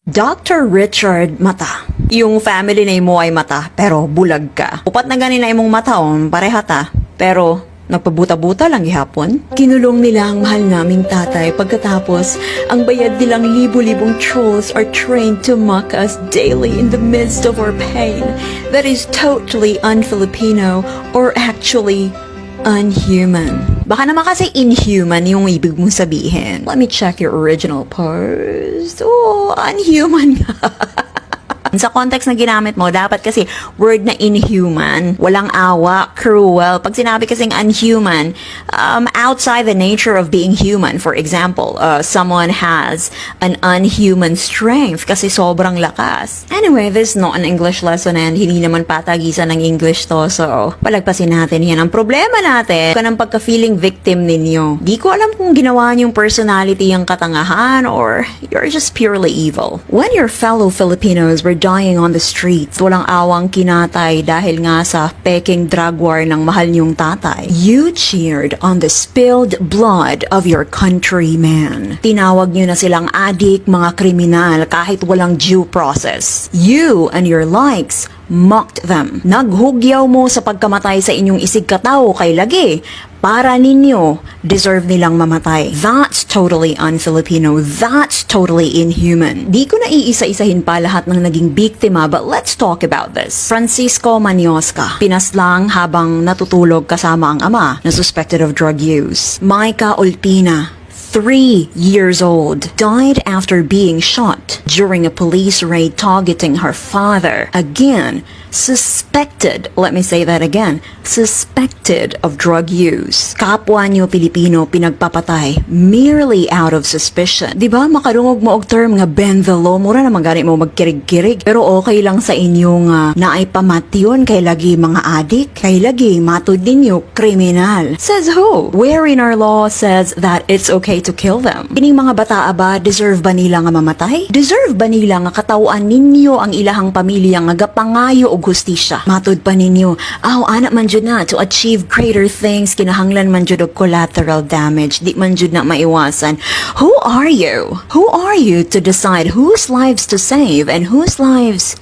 Dr. Richard Mata. Yung family name mo ay Mata, pero bulag ka. Upat na ganina imong mata, pareha ta. Pero nagpabuta-buta lang gihapon. Kinulong nila ang mahal naming tatay pagkatapos ang bayad nilang libu-libong trolls are trained to mock us daily in the midst of our pain. That is totally un-Filipino or actually unhuman. Baka naman kasi inhuman yung ibig mong sabihin. Let me check your original post. Oh, unhuman nga. Sa context na ginamit mo, dapat kasi word na inhuman, walang awa, cruel. Pag sinabi kasing unhuman, outside the nature of being human. For example, someone has an unhuman strength kasi sobrang lakas. Anyway, this is not an English lesson and hindi naman patagisan ng English to. So, palagpasin natin yan. Ang problema natin, kanang pagka-feeling victim ninyo. Di ko alam kung ginawa niyong personality yung katangahan or you're just purely evil. When your fellow Filipinos were dying on the streets, walang awang kinatay dahil nga sa peking drug war ng mahal niyong tatay. You cheered on the spilled blood of your countrymen. Tinawag niyo na silang adik, mga kriminal kahit walang due process. You and your likes mocked them. Naghugyaw mo sa pagkamatay sa inyong isig katao kay lagi. Para ninyo, deserve nilang mamatay. That's totally un-Filipino. That's totally inhuman. Di ko na iisa-isahin pa lahat ng naging biktima, but let's talk about this. Francisco Maniosca, pinaslang habang natutulog kasama ang ama na suspected of drug use. Micah Olpina, 3 years old, died after being shot during a police raid targeting her father. Again, suspected, let me say that again, suspected of drug use. Kapwa niyo Pilipino pinagpapatay merely out of suspicion. Diba makarungog mo og term nga bend the law, mura naman gani mo magkirig-kirig. Pero okay lang sa inyong naay pamatyon kay lagi mga adik, kay lagi matud ninyo kriminal. Says who? Where in our law says that it's okay to kill them? Kining mga bataa ba, deserve ba nila nga mamatay? Deserve ba nila nga katawaan ninyo ang ilahang pamilya nga gapangayo og hustisya? Matud pa ninyo, anak man jud na to achieve greater things, kinahanglan man jud og collateral damage, di man jud na maiwasan. Who are you? Who are you to decide whose lives to save and whose lives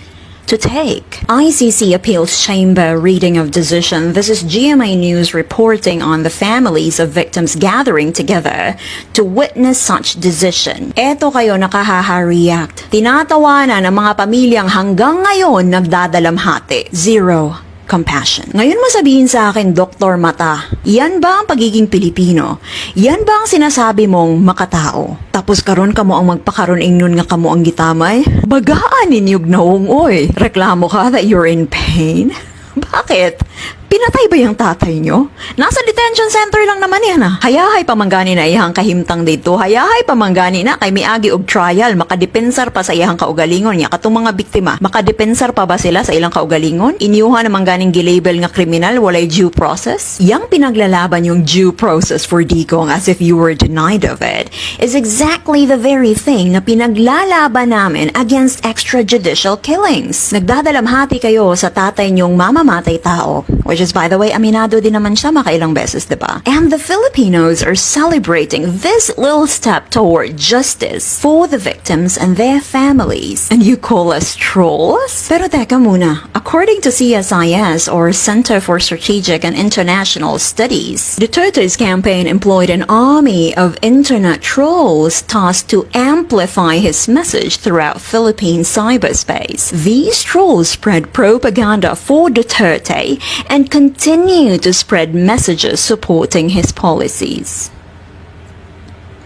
to take? ICC Appeals Chamber reading of decision. This is GMA News reporting on the families of victims gathering together to witness such decision. Eto kayo nakahaha-react. Tinatawanan ng mga pamilyang hanggang ngayon nagdadalamhati. Zero compassion. Ngayon mo sabihin sa akin, Dr. Mata, yan ba ang pagiging Pilipino? Yan ba ang sinasabi mong makatao? Tapos karon kamo ang magpakaron ingnon nga kamo ang gitamay? Bagaan ninyog naong oy. Reklamo ka that you're in pain? Bakit? Pinatay ba yung tatay nyo? Nasa detention center lang naman yan Hayahay pamanggani na iyang kahimtang dito. Hayahay pamanggani na kay miagi og trial. Makadepensar pa sa iyang kaugalingon niya. Katong mga biktima, makadepensar pa ba sila sa ilang kaugalingon? Inyuha namang ganing gilabel nga kriminal, walay due process? Yang pinaglalaban yung due process for Digong as if you were denied of it is exactly the very thing na pinaglalaban namin against extrajudicial killings. Nagdadalamhati kayo sa tatay nyong mamamatay tao, which is, by the way, aminado din naman siya makailang beses, diba? And the Filipinos are celebrating this little step toward justice for the victims and their families. And you call us trolls? Pero teka muna, according to CSIS, or Center for Strategic and International Studies, Duterte's campaign employed an army of internet trolls tasked to amplify his message throughout Philippine cyberspace. These trolls spread propaganda for Duterte and continue to spread messages supporting his policies.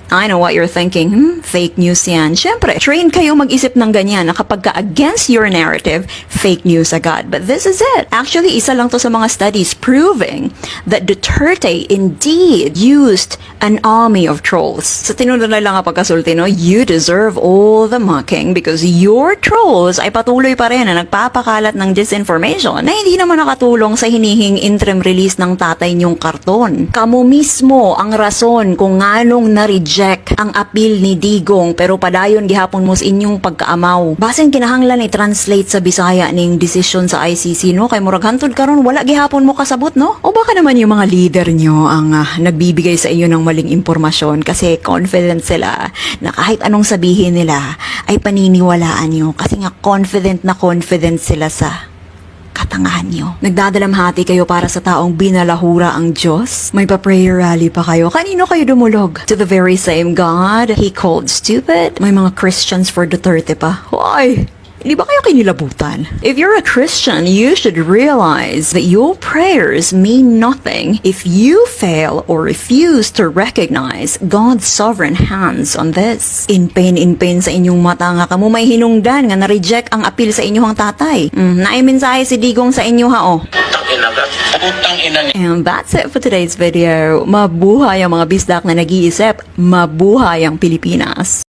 I know what you're thinking, fake news yan. Siyempre, train kayo mag-isip ng ganyan na kapag ka against your narrative, fake news agad. But this is it. Actually, isa lang to sa mga studies proving that Duterte indeed used an army of trolls. Sa tinunod na lang nga pagkasulti, no, you deserve all the mocking because your trolls ay patuloy pa rin na nagpapakalat ng disinformation na hindi naman nakatulong sa hinihing interim release ng tatay niyong karton. Kamu mismo ang rason kung anong na-reject na-reject ang appeal ni Digong pero padayon gihapon mo sa inyong pagkaamaw. Basin kinahanglan i-translate sa Bisaya ning decision sa ICC no kay murag hantod karon wala gihapon mo kasabot no? O baka naman yung mga leader nyo ang nagbibigay sa inyo ng maling impormasyon kasi confident sila na kahit anong sabihin nila ay paniniwalaan nyo kasi nga confident sila sa katangahan nyo. Nagdadalamhati kayo para sa taong binalahura ang Diyos? May pa-prayer rally pa kayo? Kanino kayo dumulog? To the very same God He called stupid? May mga Christians for Duterte pa. Why? Hindi ba kayo kinilabutan? If you're a Christian, you should realize that your prayers mean nothing if you fail or refuse to recognize God's sovereign hands on this. In pain sa inyong mata nga kamo may hinungdan nga na-reject ang appeal sa inyong tatay. Naimensahe si Digong sa inyo ha oh. And that's it for today's video. Mabuhay ang mga bisdak na nag-iisip. Mabuhay ang Pilipinas.